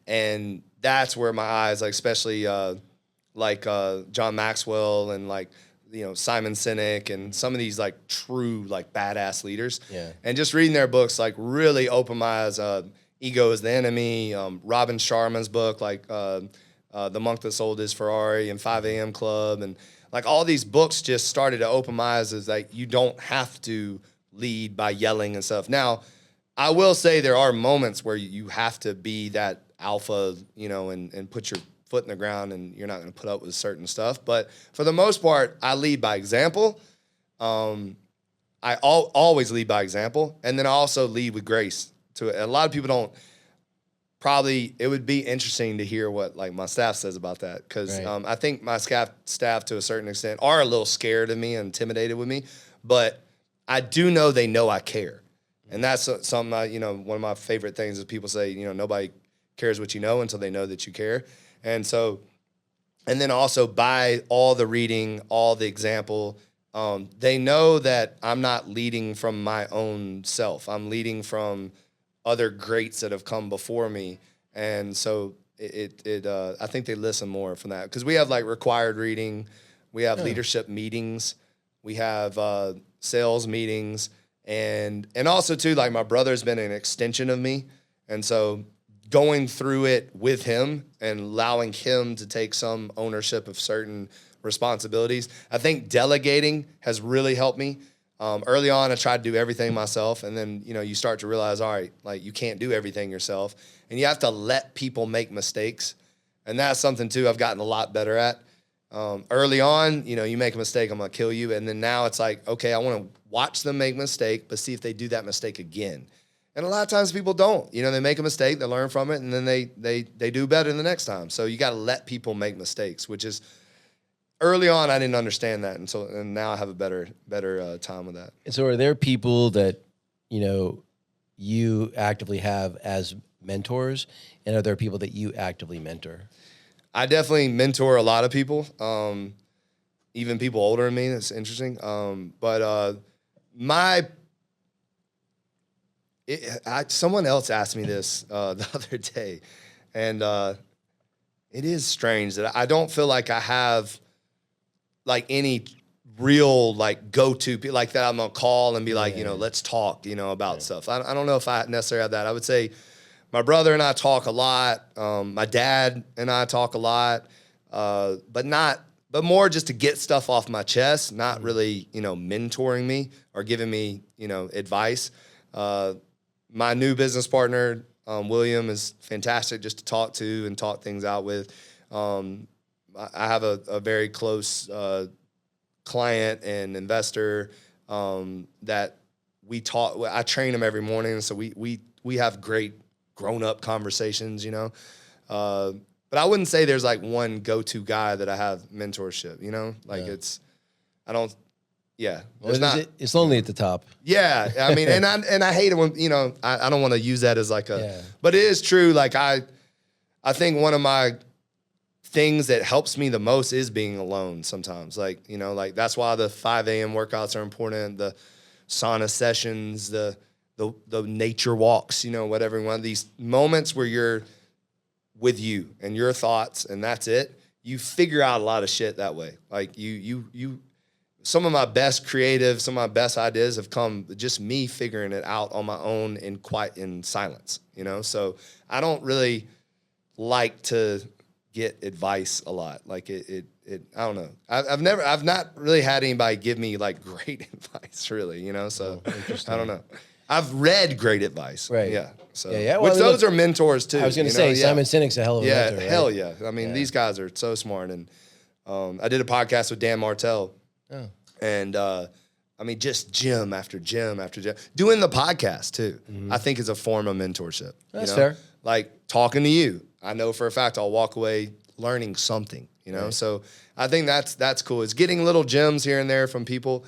And that's where my eyes, like especially John Maxwell and Simon Sinek and some of these like true like badass leaders. Yeah. And just reading their books like really opened my eyes. Ego is the Enemy, Robin Sharma's book, The Monk That Sold His Ferrari and 5 a.m. Club. And like all these books just started to open my eyes as like you don't have to lead by yelling and stuff. Now, I will say there are moments where you have to be that alpha, and put your foot in the ground and you're not going to put up with certain stuff. But for the most part, I lead by example. I always lead by example. And then I also lead with grace to it. And a lot of people don't it would be interesting to hear what like my staff says about that. Cause right. I think my staff to a certain extent are a little scared of me, intimidated with me, but I do know they know I care. And that's something one of my favorite things is people say, nobody cares what you know until they know that you care. And so, and then also by all the reading, all the example, they know that I'm not leading from my own self. I'm leading from other greats that have come before me. And so I think they listen more from that because we have like required reading. We have leadership meetings. We have sales meetings. And also too, like my brother's been an extension of me. And so going through it with him and allowing him to take some ownership of certain responsibilities. I think delegating has really helped me. Early on, I tried to do everything myself, and then, you know, you start to realize, all right, like, you can't do everything yourself, and you have to let people make mistakes, and that's something, too, I've gotten a lot better at. Early on, you know, you make a mistake, I'm going to kill you, and then now it's like, okay, I want to watch them make a mistake, but see if they do that mistake again. And a lot of times people don't. You know, they make a mistake, they learn from it, and then they do better the next time. So you got to let people make mistakes, which is, early on, I didn't understand that, and now I have a better time with that. And so, are there people that, you know, you actively have as mentors, and are there people that you actively mentor? I definitely mentor a lot of people, even people older than me. That's interesting. Someone else asked me this the other day, and it is strange that I don't feel like I have like any real like go-to like that I'm gonna call and be like, you know, let's talk, you know, about stuff. I don't know if I necessarily have that. I would say my brother and I talk a lot. My dad and I talk a lot, but more just to get stuff off my chest, not really, you know, mentoring me or giving me, you know, advice. My new business partner, William, is fantastic just to talk to and talk things out with. I have a very close client and investor that we talk. I train him every morning, so we have great grown-up conversations, you know. But I wouldn't say there's like one go-to guy that I have mentorship, you know. Like it's lonely at the top. Yeah, I mean, and I hate it when, you know, I don't want to use that as like but it is true. Like I think one of my things that helps me the most is being alone sometimes. Like, you know, like that's why the 5 a.m. workouts are important, the sauna sessions, the nature walks, you know, whatever. One of these moments where you're with you and your thoughts and that's it, you figure out a lot of shit that way. Like you some of my best creative, some of my best ideas have come just me figuring it out on my own in silence, you know? So I don't really like to get advice a lot. Like I don't know. I've not really had anybody give me like great advice really, you know? So I don't know. I've read great advice. Right. Yeah. So Well, which those are mentors too. I was going to say, Simon Sinek's a hell of a mentor. Right? Hell yeah. I mean, these guys are so smart. And I did a podcast with Dan Martell. Oh. And I mean, just gym after gym after gym. Doing the podcast too, I think is a form of mentorship. That's you know? fair. Like talking to you. I know for a fact I'll walk away learning something, you know? Right. So I think that's cool. It's getting little gems here and there from people.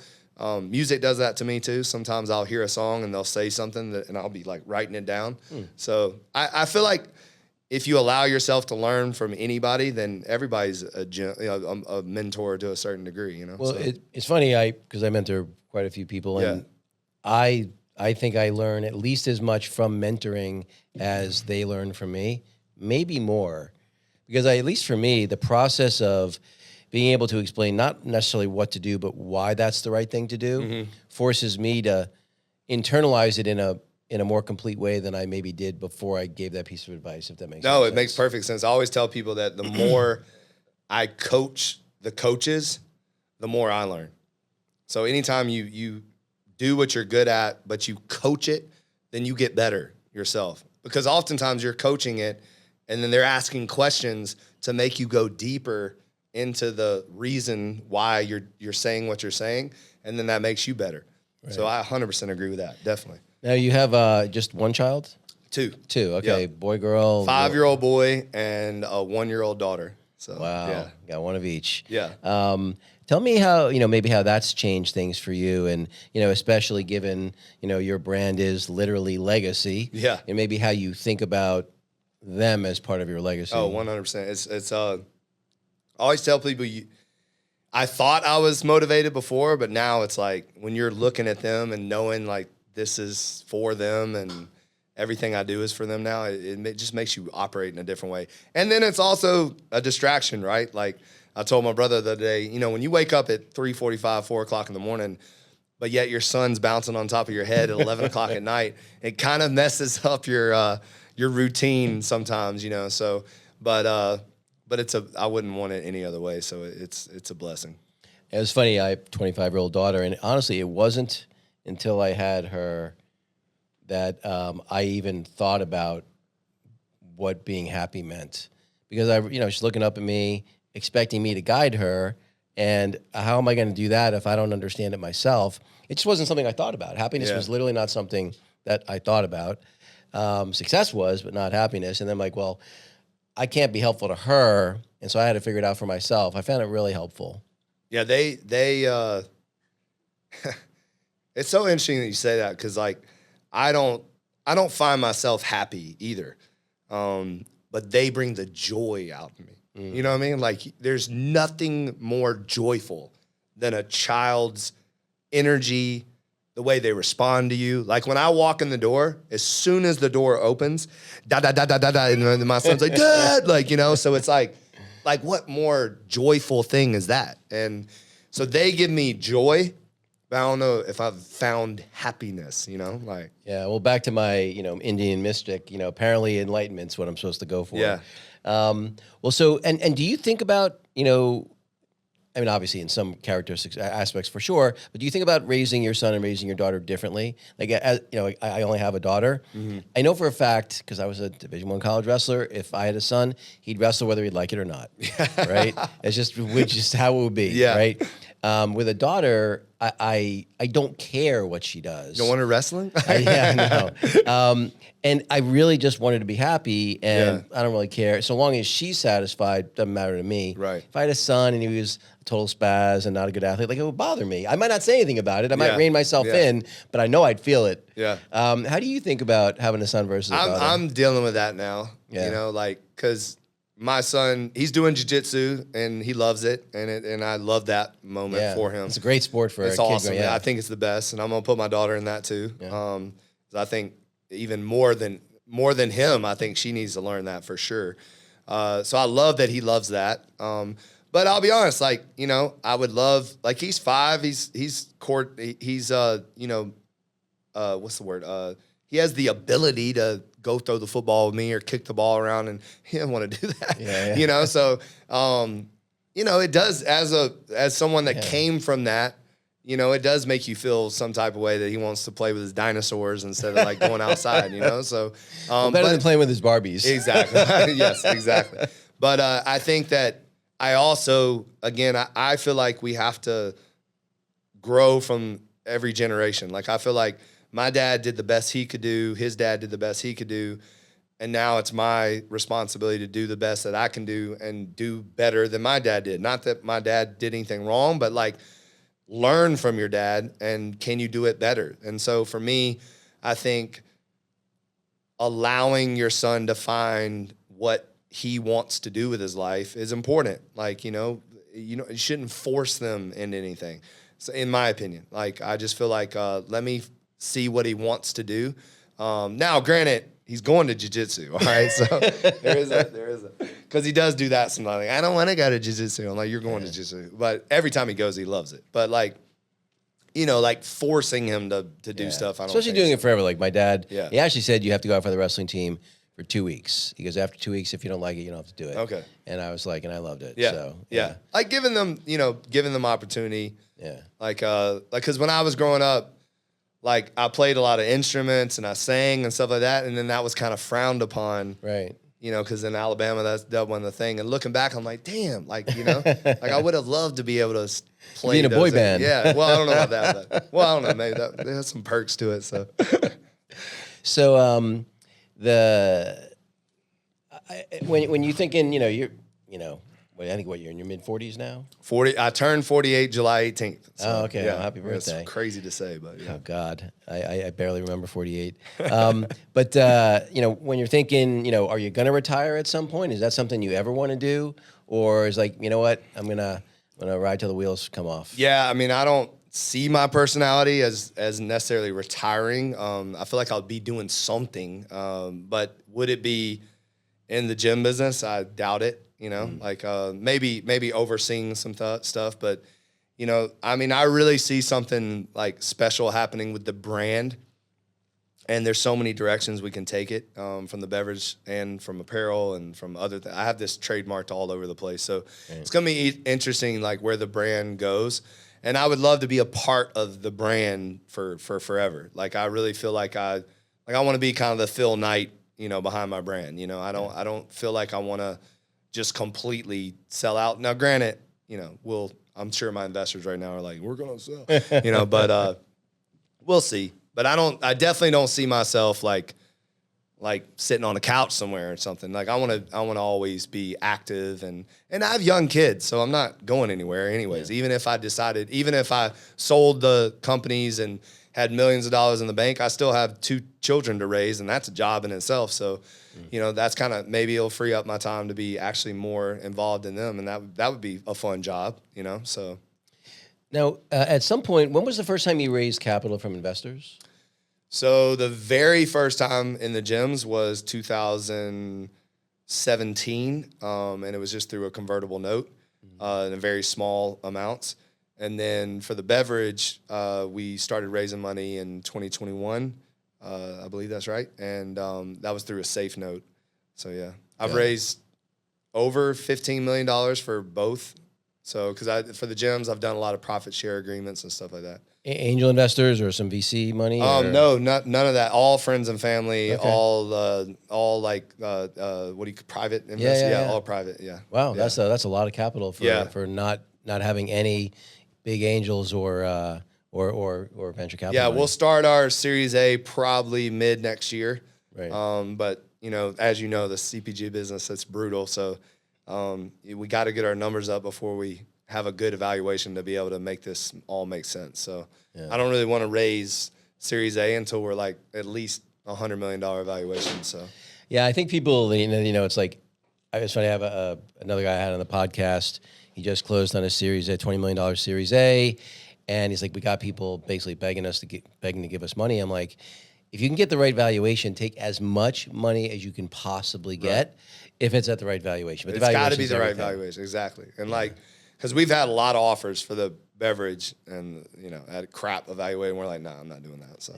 Music does that to me too. Sometimes I'll hear a song and they'll say something and I'll be like writing it down. So I feel like if you allow yourself to learn from anybody, then everybody's a mentor to a certain degree, you know? Well, so. It's funny, because I mentor quite a few people, and I think I learn at least as much from mentoring as they learn from me, maybe more. Because at least for me, the process of being able to explain not necessarily what to do, but why that's the right thing to do, forces me to internalize it in a more complete way than I maybe did before I gave that piece of advice, if that makes sense. No, it makes perfect sense. I always tell people that the more I coach the coaches, the more I learn. So anytime you do what you're good at, but you coach it, then you get better yourself. Because oftentimes you're coaching it, and then they're asking questions to make you go deeper into the reason why you're saying what you're saying, and then that makes you better. Right. So I 100% agree with that, definitely. Now, you have just one child? Two. Okay. Yep. Boy, girl. 5-year-old boy and a 1-year-old daughter. So wow. Yeah. Got one of each. Yeah. Tell me how, maybe how that's changed things for you, and, especially given, your brand is literally legacy. Yeah. And maybe how you think about them as part of your legacy. Oh, 100%. It's I always tell people I thought I was motivated before, but now it's like when you're looking at them and knowing like this is for them and everything I do is for them now, it just makes you operate in a different way. And then it's also a distraction, right? Like I told my brother the other day, when you wake up at 3:45, 4 o'clock in the morning, but yet your son's bouncing on top of your head at 11 o'clock at night, it kind of messes up your your routine sometimes, you know. So, but I wouldn't want it any other way. So it's a blessing. It was funny. I have a 25-year-old daughter, and honestly, it wasn't until I had her that I even thought about what being happy meant. Because she's looking up at me, expecting me to guide her, and how am I going to do that if I don't understand it myself? It just wasn't something I thought about. Happiness was literally not something that I thought about. Success was, but not happiness. And then I'm like, well, I can't be helpful to her, and so I had to figure it out for myself. I found it really helpful. Yeah, they it's so interesting that you say that, because like I don't find myself happy either, but they bring the joy out of me. You know what I mean? Like there's nothing more joyful than a child's energy, the way they respond to you. Like when I walk in the door, as soon as the door opens, da da da da da da, and my son's like, Dad, like, you know. So it's like what more joyful thing is that? And so they give me joy, but I don't know if I've found happiness, you know, like. Yeah, well, back to my, Indian mystic, apparently enlightenment's what I'm supposed to go for. Yeah. Well, so, and do you think about, I mean, obviously in some characteristics, aspects for sure, but do you think about raising your son and raising your daughter differently? Like, I only have a daughter. Mm-hmm. I know for a fact, because I was a Division I college wrestler, if I had a son, he'd wrestle whether he'd like it or not, right? It's just how it would be, right? With a daughter, I don't care what she does. You don't want her wrestling? Yeah, no. And I really just wanted to be happy, and I don't really care. So long as she's satisfied, doesn't matter to me. Right. If I had a son and he was a total spaz and not a good athlete, like it would bother me. I might not say anything about it. I might rein myself in, but I know I'd feel it. Yeah. How do you think about having a son versus a daughter? I'm dealing with that now. Yeah. You know, like, because my son, he's doing jiu-jitsu and he loves it, and I love that moment for him. It's a great sport for it's a kid. Awesome. I think it's the best, and I'm gonna put my daughter in that too. Yeah. I think even more than him, I think she needs to learn that for sure. So I love that he loves that. But I'll be honest, like, I would love, like, he's 5, he's what's the word? He has the ability to go throw the football with me or kick the ball around, and he doesn't want to do that. So it does, as someone that came from that, it does make you feel some type of way that he wants to play with his dinosaurs instead of like going outside, So better than playing with his Barbies. Exactly. Yes, exactly. But I think that I also, again, I feel like we have to grow from every generation. Like, I feel like my dad did the best he could do. His dad did the best he could do. And now it's my responsibility to do the best that I can do and do better than my dad did. Not that my dad did anything wrong, but like, learn from your dad, and can you do it better? And so for me, I think allowing your son to find what he wants to do with his life is important. Like, you shouldn't force them into anything. So in my opinion, like, I just feel like, let me see what he wants to do. Now, granted, he's going to jiu-jitsu, all right? So there is a, because he does do that sometimes. Like, I don't want to go to jiu-jitsu. I'm like, you're going to jiu-jitsu. But every time he goes, he loves it. But like, like forcing him to do stuff, I don't Especially doing it forever. Like my dad, Yeah. he actually said you have to go out for the wrestling team for 2 weeks. He goes, after 2 weeks, if you don't like it, you don't have to do it. Okay. And I was like, and I loved it. Yeah. So, yeah. Like giving them opportunity. Yeah. Like, because when I was growing up, like, I played a lot of instruments and I sang and stuff like that, and then that was kind of frowned upon. Right. Because in Alabama, that wasn't the thing. And looking back, I'm like, damn, like, like I would have loved to be able to play in a boy band. Yeah, well, I don't know about that. But, well, I don't know. Maybe that has some perks to it. So, when you thinking, you're, I think you're in your mid 40s now. 40. I turned 48 July 18th. So, Oh, okay. Yeah, Well, happy birthday. It's crazy to say, but yeah. Oh God, I barely remember 48. But when you're thinking, are you gonna retire at some point? Is that something you ever want to do, or is like, you know what, I'm gonna ride till the wheels come off? Yeah, I mean, I don't see my personality as necessarily retiring. I feel like I'll be doing something, but would it be in the gym business? I doubt it. Like maybe overseeing some stuff, but I mean, I really see something like special happening with the brand And there's so many directions we can take it, from the beverage and from apparel and from other things. I have this trademarked all over the place. So it's going to be interesting, like where the brand goes. And I would love to be a part of the brand for forever. Like, I really feel like I want to be kind of the Phil Knight, behind my brand. I don't feel like I want to just completely sell out. Now, granted, I'm sure my investors right now are like, we're going to sell, but we'll see. But I definitely don't see myself like sitting on a couch somewhere or something. Like, I want to always be active, and I have young kids, so I'm not going anywhere anyways. Yeah. Even if I sold the companies and had millions of dollars in the bank, I still have 2 children to raise, and that's a job in itself. So, that's kind of, maybe it'll free up my time to be actually more involved in them, and that would be a fun job, so. Now, at some point, when was the first time you raised capital from investors? So the very first time in the gyms was 2017, and it was just through a convertible note in a very small amounts. And then for the beverage, we started raising money in 2021. I believe that's right. And that was through a safe note. So, yeah. I've raised over $15 million for both. So, because for the gyms, I've done a lot of profit share agreements and stuff like that. Angel investors or some VC money? No, none of that. All friends and family. Okay. All like private investors. Yeah, all private. Yeah. Wow, yeah. That's a lot of capital for not having any big angels or venture capital. Yeah, money. We'll start our Series A probably mid next year. Right. But as you know, the CPG business, it's brutal. So we got to get our numbers up before we have a good evaluation to be able to make this all make sense. So I don't really want to raise Series A until we're like at least $100 million valuation. So yeah, I think people, it's like, it's funny. I have another guy I had on the podcast. He just closed on a Series A, $20 million Series A, and he's like, we got people basically begging to give us money. I'm like, if you can get the right valuation, take as much money as you can possibly get, if it's at the right valuation. But it's got to be the right valuation, exactly. And because we've had a lot of offers for the beverage, and at crap evaluating, we're like, nah, I'm not doing that. So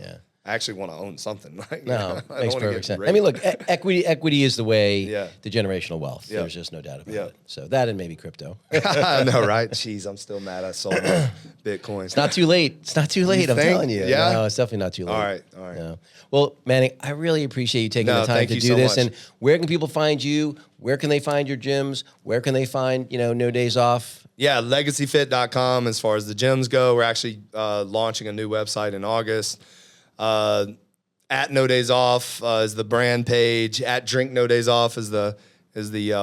I actually want to own something. No, makes perfect sense. I mean, look, equity is the way to generational wealth. Yeah. There's just no doubt about it. So that and maybe crypto. I know, right? Jeez, I'm still mad I sold my Bitcoin. It's not too late. It's not too late. I'm telling you. Yeah, no, it's definitely not too late. All right. No. Well, Manning, I really appreciate you taking the time to do this. Much. And where can people find you? Where can they find your gyms? Where can they find No Days Off? Yeah, legacyfit.com as far as the gyms go. We're actually launching a new website in August. At No Days Off is the brand page. At Drink No Days Off is the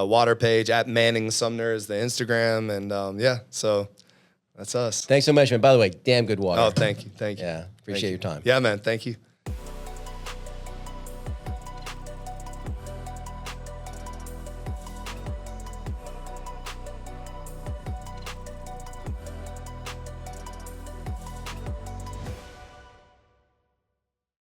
water page. At Manning Sumner is the Instagram. And so that's us. Thanks so much, man. By the way, damn good water. Oh, thank you. Yeah, appreciate your time. Yeah, man. Thank you.